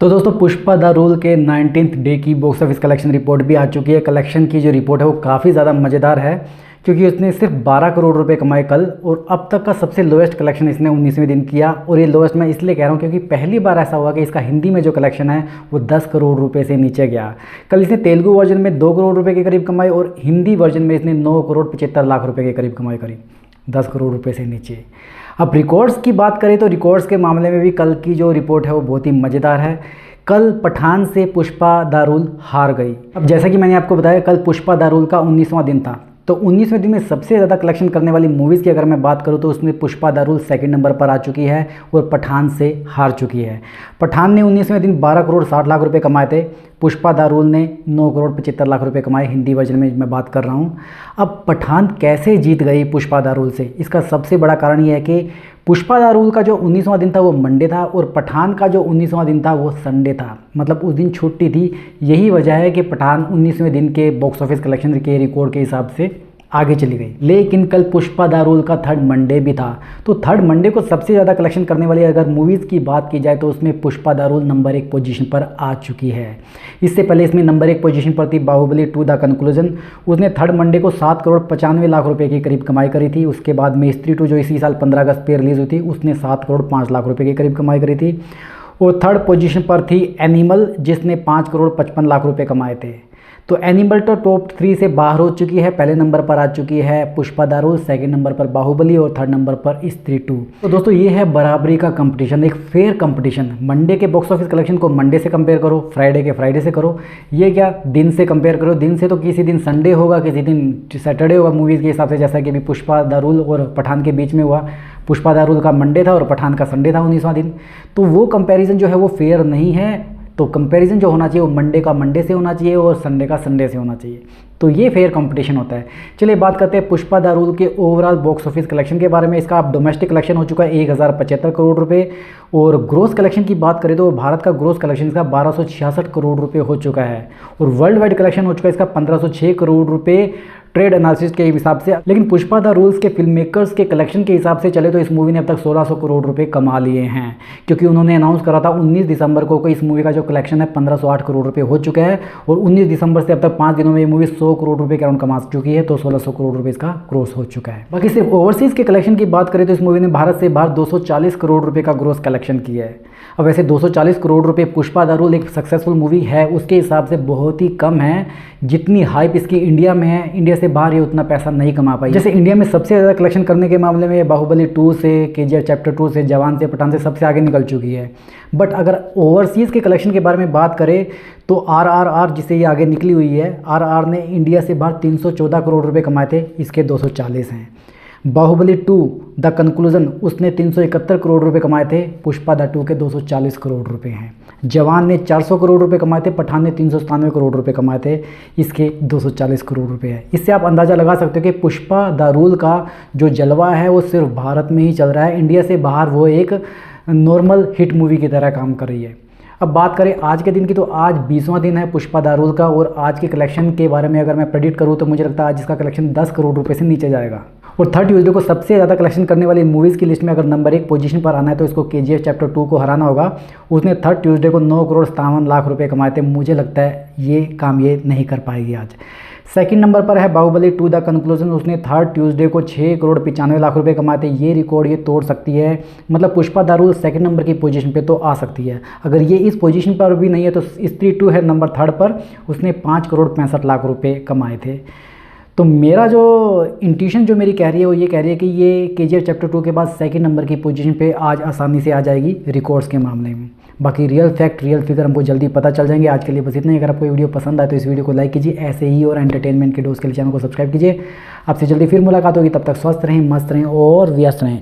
तो दोस्तों Pushpa the rule के 19th डे की बॉक्स ऑफिस कलेक्शन रिपोर्ट भी आ चुकी है। कलेक्शन की जो रिपोर्ट है वो काफ़ी ज़्यादा मज़ेदार है क्योंकि उसने सिर्फ 12 करोड़ रुपए कमाए कल, और अब तक का सबसे लोएस्ट कलेक्शन इसने 19वें दिन किया। और ये लोएस्ट मैं इसलिए कह रहा हूँ क्योंकि पहली बार ऐसा हुआ कि इसका हिंदी में जो कलेक्शन है वो 10 करोड़ रुपए से नीचे गया। कल इसने तेलुगु वर्जन में 2 करोड़ रुपये के करीब कमाए और हिंदी वर्जन में इसने 9 करोड़ 75 लाख रुपये के करीब कमाए, करीब 10 करोड़ रुपये से नीचे। अब रिकॉर्ड्स की बात करें तो रिकॉर्ड्स के मामले में भी कल की जो रिपोर्ट है वो बहुत ही मज़ेदार है। कल पठान से पुष्पा द रूल हार गई। अब जैसा कि मैंने आपको बताया कल पुष्पा द रूल का 19वां दिन था, तो 19वें दिन में सबसे ज़्यादा कलेक्शन करने वाली मूवीज़ की अगर मैं बात करूं तो उसमें Pushpa the rule second number पर आ चुकी है और पठान से हार चुकी है। पठान ने 19वें दिन 12 करोड़ 60 लाख रुपए कमाए थे, पुष्पा द रूल ने 9 करोड़ 75 लाख रुपए कमाए, हिंदी वर्जन में मैं बात कर रहा हूं। अब पठान कैसे जीत गई पुष्पा द रूल से, इसका सबसे बड़ा कारण ये है कि पुष्पा द रूल का जो 19वां दिन था वो मंडे था और पठान का जो 19वां दिन था वो संडे था, मतलब उस दिन छुट्टी थी। यही वजह है कि पठान 19वें दिन के बॉक्स ऑफिस कलेक्शन के रिकॉर्ड के हिसाब से आगे चली गई। लेकिन कल पुष्पा द रूल का थर्ड मंडे भी था, तो थर्ड मंडे को सबसे ज़्यादा कलेक्शन करने वाली अगर मूवीज़ की बात की जाए तो उसमें Pushpa the rule number 1 position पर आ चुकी है। इससे पहले इसमें नंबर 1 पोजीशन पर थी बाहुबली 2 द कंक्लूजन, उसने थर्ड मंडे को 7 करोड़ 95 लाख रुपए के करीब कमाई करी थी। उसके बाद में स्त्री 2 जो इसी साल 15 अगस्त पे रिलीज़ हुई थी उसने 7 करोड़ 5 लाख रुपये के करीब कमाई करी थी। और थर्ड पोजीशन पर थी एनिमल जिसने 5 करोड़ 55 लाख रुपये कमाए थे। तो एनिमल तो टॉप 3 से बाहर हो चुकी है, पहले नंबर पर आ चुकी है Pushpa the rule, second number पर बाहुबली और थर्ड नंबर पर स्त्री 2। तो दोस्तों ये है बराबरी का कंपटीशन, एक फेयर कंपटीशन। मंडे के बॉक्स ऑफिस कलेक्शन को मंडे से कंपेयर करो, फ्राइडे के फ्राइडे से करो, ये क्या दिन से कंपेयर करो। दिन से तो किसी दिन संडे होगा, किसी दिन सैटरडे होगा मूवीज़ के हिसाब से, जैसा कि अभी पुष्पा द रूल और पठान के बीच में हुआ। पुष्पा द रूल का मंडे था और पठान का संडे था 19वां दिन, तो वो कंपेरिजन जो है वो फेयर नहीं है। तो कंपैरिजन जो होना चाहिए वो मंडे का मंडे से होना चाहिए और संडे का संडे से होना चाहिए, तो ये फेयर कंपटीशन होता है। चलिए बात करते हैं पुष्पा द रूल के ओवरऑल बॉक्स ऑफिस कलेक्शन के बारे में। इसका आप डोमेस्टिक कलेक्शन हो चुका है 1075 करोड़ रुपए, और ग्रोस कलेक्शन की बात करें तो भारत का ग्रोस कलेक्शन इसका 1266 करोड़ रुपए हो चुका है, और वर्ल्ड वाइड कलेक्शन हो चुका है इसका 1506 करोड़ रुपए ट्रेड एनालिसिस के हिसाब से। लेकिन पुष्पा द रूल्स के फिल्म मेकर्स के कलेक्शन के हिसाब से चले तो इस मूवी ने अब तक 1600 करोड़ रुपए कमा लिए हैं, क्योंकि उन्होंने अनाउंस करा था 19 दिसंबर को इस मूवी का जो कलेक्शन है 1508 करोड़ रुपए हो चुका है, और 19 दिसंबर से अब तक 5 दिनों में ये मूवी 100 करोड़ रुपए के अराउंड कमा चुकी है, तो 1600 करोड़ रुपए इसका ग्रोस हो चुका है। बाकी सिर्फ ओवरसीज़ के कलेक्शन की बात करें तो इस मूवी ने भारत से बाहर 240 करोड़ रुपए का ग्रोस कलेक्शन किया है। अब वैसे 240 करोड़ रुपए पुष्पा द रूल एक सक्सेसफुल मूवी है उसके हिसाब से बहुत ही कम है, जितनी हाइप इसकी इंडिया में है इंडिया से बाहर ये उतना पैसा नहीं कमा पाई। जैसे इंडिया में सबसे ज़्यादा कलेक्शन करने के मामले में बाहुबली 2 से, KGF चैप्टर 2 से, जवान से, पठान से सबसे आगे निकल चुकी है। बट अगर ओवरसीज़ के कलेक्शन के बारे में बात करें तो RRR जिससे ये आगे निकली हुई है, RRR ने इंडिया से बाहर 314 करोड़ रुपये कमाए थे, इसके 240 हैं। बाहुबली 2 द कंक्लूजन उसने 371 करोड़ रुपए कमाए थे, पुष्पा द 2 के 240 करोड़ रुपए हैं। जवान ने 400 करोड़ रुपए कमाए थे, पठान ने 397 करोड़ रुपए कमाए थे, इसके 240 करोड़ रुपए है। इससे आप अंदाज़ा लगा सकते हो कि पुष्पा द रूल का जो जलवा है वो सिर्फ भारत में ही चल रहा है, इंडिया से बाहर वो एक नॉर्मल हिट मूवी की तरह काम कर रही है। अब बात करें आज के दिन की तो आज 20वां दिन है पुष्पा द रूल का, और आज के कलेक्शन के बारे में अगर मैं प्रेडिक्ट करूँ तो मुझे लगता है आज इसका कलेक्शन 10 करोड़ रुपए से नीचे जाएगा। और थर्ड ट्यूसडे को सबसे ज़्यादा कलेक्शन करने वाली मूवीज़ की लिस्ट में अगर नंबर 1 पोजीशन पर आना है तो इसको KGF चैप्टर 2 को हराना होगा। उसने थर्ड ट्यूसडे को 9 करोड़ 57 लाख रुपए कमाए थे, मुझे लगता है ये काम ये नहीं कर पाएगी आज। सेकंड नंबर पर है बाहुबली 2 द कंक्लूजन, उसने थर्ड ट्यूसडे को 6 करोड़ 95 लाख रुपए कमाए थे। ये रिकॉर्ड ये तोड़ सकती है, मतलब Pushpa the rule second number की पोजीशन पे तो आ सकती है। अगर ये इस पोजीशन पर भी नहीं है तो स्त्री 2 है नंबर 3 पर, उसने 5 करोड़ 65 लाख रुपए कमाए थे। तो मेरा जो इंट्यूशन जो मेरी कह रही है वो ये कह रही है कि ये KGF चैप्टर 2 के बाद सेकंड नंबर की पोजीशन पे आज आसानी से आ जाएगी रिकॉर्ड्स के मामले में। बाकी रियल फैक्ट रियल फिगर हमको जल्दी पता चल जाएंगे। आज के लिए बस इतना ही। अगर आपको वीडियो पसंद आए तो इस वीडियो को लाइक कीजिए, ऐसे ही और एंटरटेनमेंट के डोज के लिए चैनल को सब्सक्राइब कीजिए। आपसे जल्दी फिर मुलाकात होगी, तब तक स्वस्थ रहें, मस्त रहें और व्यस्त रहें।